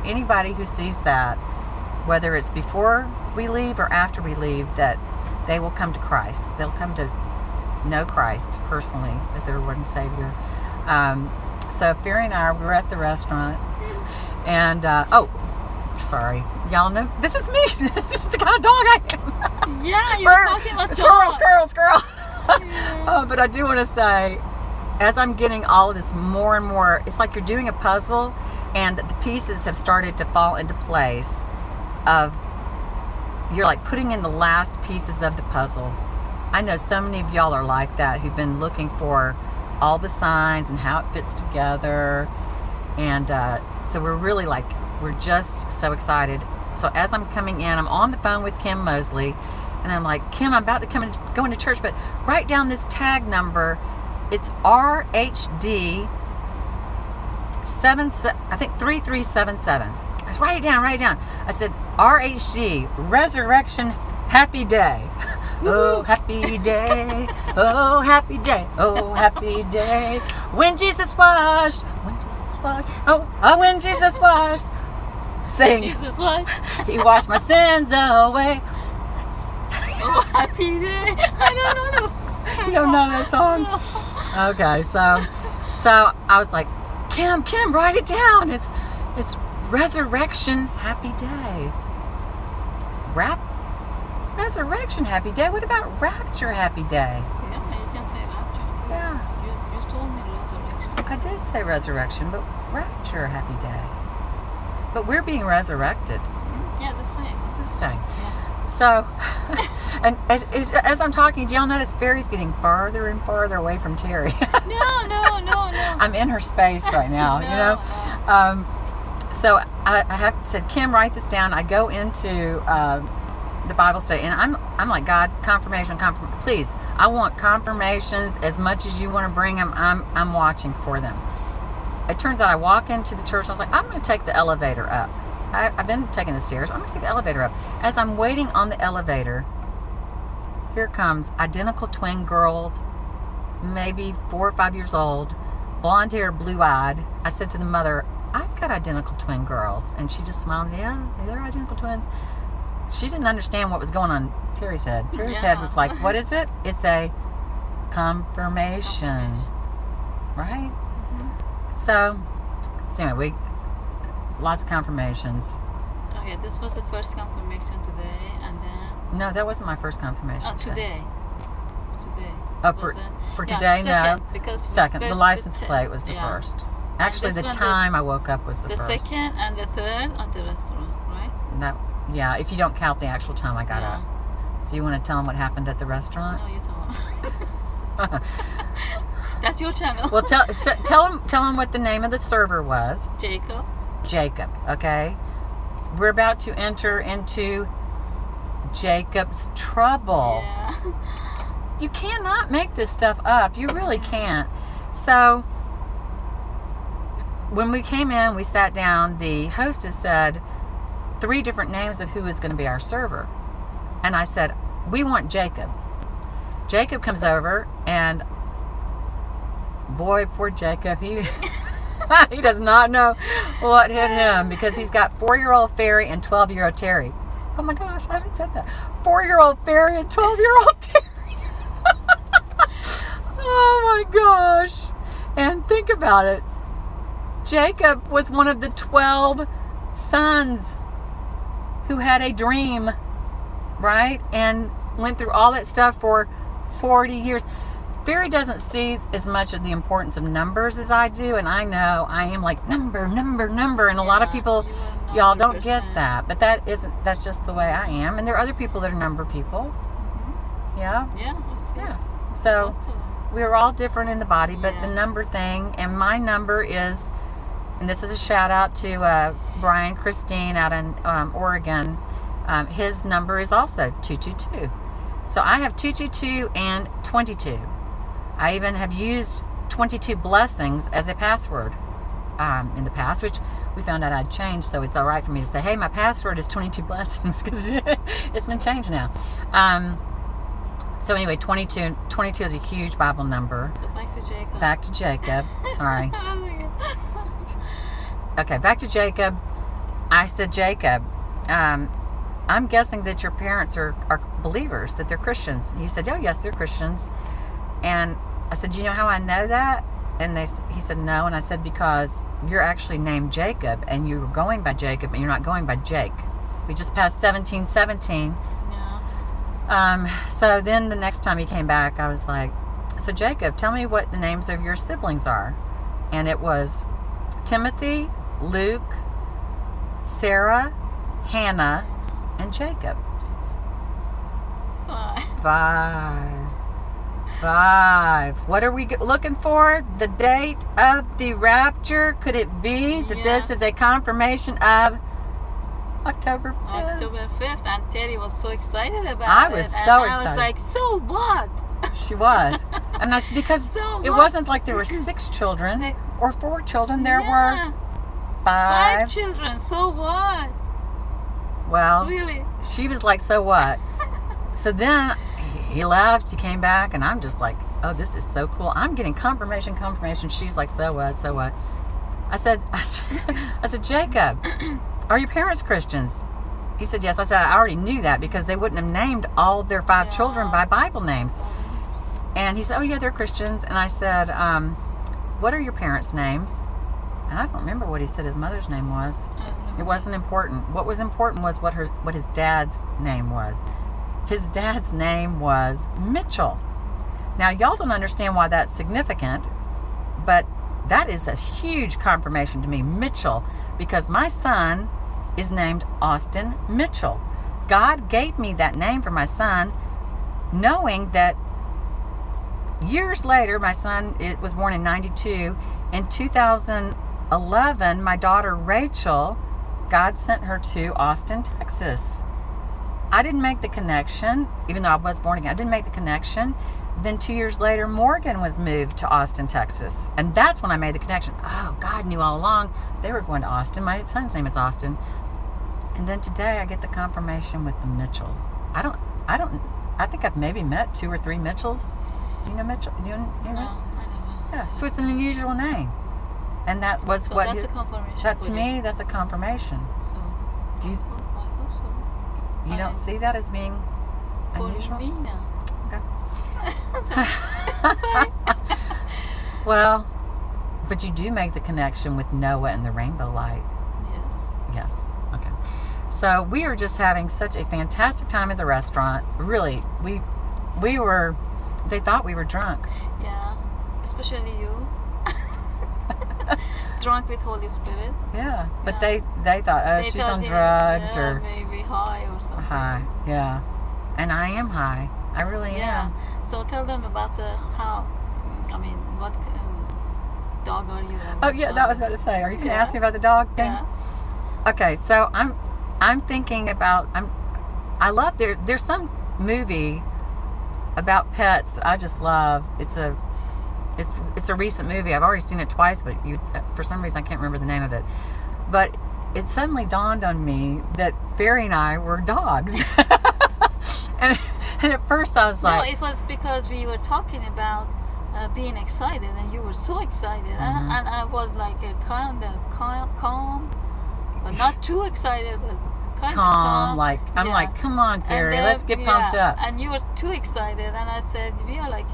anybody who sees that, whether it's before we leave or after we leave, that they will come to Christ. They'll come to know Christ personally as their Lord and Savior. So Ferry and I were at the restaurant, and sorry, y'all know this is me. This is the kind of dog I am. Yeah, you were talking about squirrel. Yeah. But I do want to say, as I'm getting all of this more and more, it's like you're doing a puzzle, and the pieces have started to fall into place. You're like putting in the last pieces of the puzzle. I know so many of y'all are like that, who've been looking for all the signs and how it fits together. And so we're just so excited. So as I'm coming in, I'm on the phone with Kim Mosley, and I'm like, Kim, I'm about to go into church, but write down this tag number. It's RHD 3377. I said, write it down. I said, RHD, Resurrection Happy Day. Oh, happy day. Oh, happy day. Oh, happy day. When Jesus washed. Oh, when Jesus washed. Sing. Jesus washed. He washed my sins away. Oh, happy day. I don't know. You don't know that song? No. Okay, so I was like, Kim, write it down. It's Resurrection Happy Day. Resurrection Happy Day? What about Rapture Happy Day? Yeah, you can say rapture too. Yeah. You told me resurrection. I did say resurrection, but Rapture Happy Day. But we're being resurrected. Yeah, the same. Just saying. Yeah. So, and as I'm talking, do y'all notice Ferry's getting farther and farther away from Terry? No. I'm in her space right now, you know? No. So I have said, Kim, write this down. I go into the Bible study, and I'm like, God, confirmation. Please, I want confirmations as much as you want to bring them. I'm watching for them. It turns out I walk into the church. I was like, I'm going to take the elevator up. I've been taking the stairs. I'm going to take the elevator up. As I'm waiting on the elevator, here comes identical twin girls, maybe 4 or 5 years old, blonde hair, blue-eyed. I said to the mother, I've got identical twin girls. And she just smiled. Yeah, they're identical twins. She didn't understand what was going on in Terry's head. Terry's head was like, what is it? It's a confirmation. Right? Mm-hmm. So anyway, lots of confirmations. Okay, this was the first confirmation today, and then... No, that wasn't my first confirmation. Today. Oh, for today, second, no. Because second. The license plate was the first. Actually, the time I woke up was the first. The second and the third at the restaurant, right? Yeah, if you don't count the actual time I got up. So you want to tell them what happened at the restaurant? No, you tell them. That's your channel. Well, tell them what the name of the server was. Jacob, okay? We're about to enter into Jacob's trouble. Yeah. You cannot make this stuff up. You really can't. So when we came in, we sat down, the hostess said 3 different names of who is going to be our server. And I said, we want Jacob. Jacob comes over, and boy, poor Jacob, he does not know what hit him, because he's got 4-year-old Ferry and 12-year-old Terry. Oh my gosh, I haven't said that. 4-year-old Ferry and 12-year-old Terry. Oh my gosh. And think about it. Jacob was one of the 12 sons who had a dream, right? And went through all that stuff for 40 years. Ferry doesn't see as much of the importance of numbers as I do, and I know I am like number, and a lot of people, y'all don't get that, but that's just the way I am. And there are other people that are number people. Mm-hmm. Yeah. So we're all different in the body, but the number thing, and my number is, and this is a shout out to Brian Christine out in Oregon. His number is also 222. So I have 222 and 22. I even have used 22 blessings as a password in the past, which we found out I'd changed, so it's all right for me to say, hey, my password is 22 blessings, because it's been changed now. So anyway, 22 is a huge Bible number. So back to Jacob. Sorry. Okay, back to Jacob. I said, Jacob, I'm guessing that your parents are believers, that they're Christians. He said, oh, yes, they're Christians. And I said, do you know how I know that? And he said, no. And I said, because you're actually named Jacob, and you're going by Jacob, and you're not going by Jake. We just passed 1717. Yeah. So then the next time he came back, I was like, so Jacob, tell me what the names of your siblings are. And it was Timothy, Luke, Sarah, Hannah, and Jacob. 5. What are we looking for? The date of the rapture? Could it be that this is a confirmation of October 5th? October 5th, and Terry was so excited about it. I was so excited. I was like, so what? She was. And that's because So it what? wasn't like there were 6 children or 4 children. There were 5. 5 children, so what? Well, Really? she was like, so what? So then he left, he came back, and I'm just like, oh, this is so cool. I'm getting confirmation. She's like, so what? I said, Jacob, are your parents Christians? He said, yes. I said, I already knew that because they wouldn't have named all their 5 children by Bible names. And he said, oh, yeah, they're Christians. And I said, what are your parents' names? And I don't remember what he said his mother's name was. It wasn't important. What was important was what his dad's name was. His dad's name was Mitchell. Now, y'all don't understand why that's significant, but that is a huge confirmation to me, Mitchell, because my son is named Austin Mitchell. God gave me that name for my son, knowing that years later, my son was born in 92. In 2011, my daughter Rachel, God sent her to Austin, Texas. I didn't make the connection, even though I was born again. I didn't make the connection. Then 2 years later, Morgan was moved to Austin, Texas. And that's when I made the connection. Oh, God knew all along they were going to Austin. My son's name is Austin. And then today I get the confirmation with the Mitchell. I think I've maybe met 2 or 3 Mitchells. Do you know Mitchell? You know? No, I never. Yeah, so it's an unusual name. And that was So what that's a confirmation. that to for me, you. that's a confirmation. So, Do you I hope so. you don't see that as being For unusual? me, no. Okay. Sorry. Well, but you do make the connection with Noah and the rainbow light. Yes. Yes. Okay. So we were just having such a fantastic time at the restaurant. Really, we were. They thought we were drunk. Yeah. Especially you. Drunk with Holy Spirit. Yeah. But Yeah. they thought, oh, They she's thought on they- drugs yeah, or maybe high or something. high. Yeah. And I am high. I really Yeah. am. So tell them about what dog are you? Oh yeah, that was about to say. Are you going to Yeah. ask me about the dog thing? Yeah. Okay, so I'm thinking about I love there's some movie about pets that I just love. It's a recent movie. I've already seen it twice, but for some reason I can't remember the name of it. But it suddenly dawned on me that Barry and I were dogs. and at first I was No, like, it was because we were talking about being excited, and you were so excited, Mhm. and I was like kind of calm, but not too excited, but kind of calm, like I'm Yeah. like, come on, And Barry, then- let's get pumped yeah, up. And you were too excited, and I said, we are like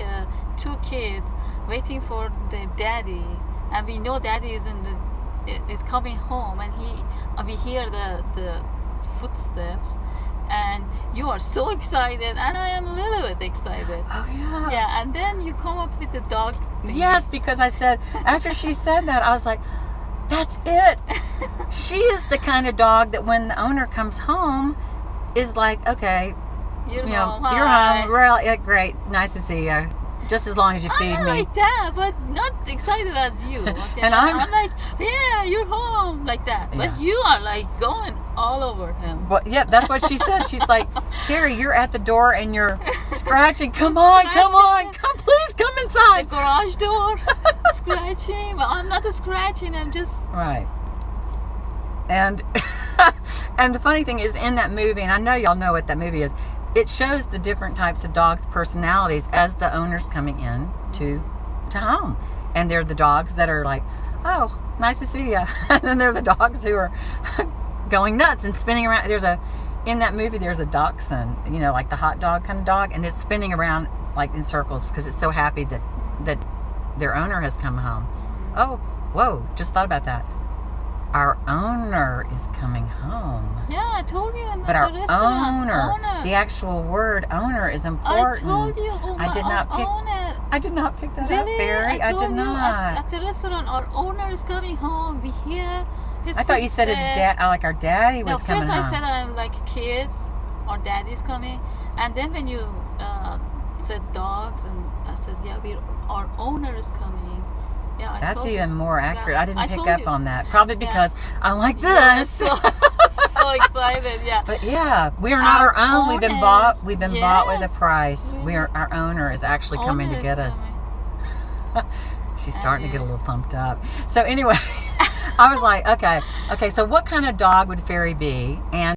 2 kids waiting for the daddy, and we know daddy is coming home, and we hear the footsteps, and you are so excited, and I am a little bit excited. Oh yeah. Yeah, and then you come up with the dog thing. Yes, because I said, after she said that, I was like, that's it. She is the kind of dog that when the owner comes home is like, okay, You're you know, home. you're Hi. home. Well, yeah, great. Nice to see you. Just as long as you feed I'm me. like that, but not excited as you. Okay? And I'm- like, yeah, you're home, like that. Yeah. But you are like going all over him. But yeah, that's what she said. She's like, Terry, you're at the door and you're scratching. Come on, Scratching. please come The inside. garage door, scratching. But I'm not scratching. I'm just. Right. And and the funny thing is, in that movie, and I know y'all know what that movie is, it shows the different types of dogs' personalities as the owners coming in to home. And they're the dogs that are like, oh, nice to see you. And then they're the dogs who are going nuts and spinning around. In that movie, there's a dachshund, like the hot dog kind of dog, and it's spinning around like in circles because it's so happy that their owner has come home. Oh, whoa, just thought about that. Our owner is coming home. Yeah, I told you. But our owner, the actual word owner is important. I told you. I did not pick. Owner. I did not pick that Really? up, Barry. I did not. At the restaurant, our owner is coming home. We hear his I thought you said his dad, like our daddy was coming home. First I said I'm like kids, our daddy's coming, and then when you said dogs, and I said our owner is coming. Yeah, that's even more accurate. Yeah, I didn't I pick told up you. on that. Probably because I'm like this. So excited, yeah. But yeah, we are not our own. We've been bought. We've been bought with a Yes. price. Our owner is actually coming to get us. She's starting to get a little pumped up. So anyway, I was like, okay. So what kind of dog would Fairy be? And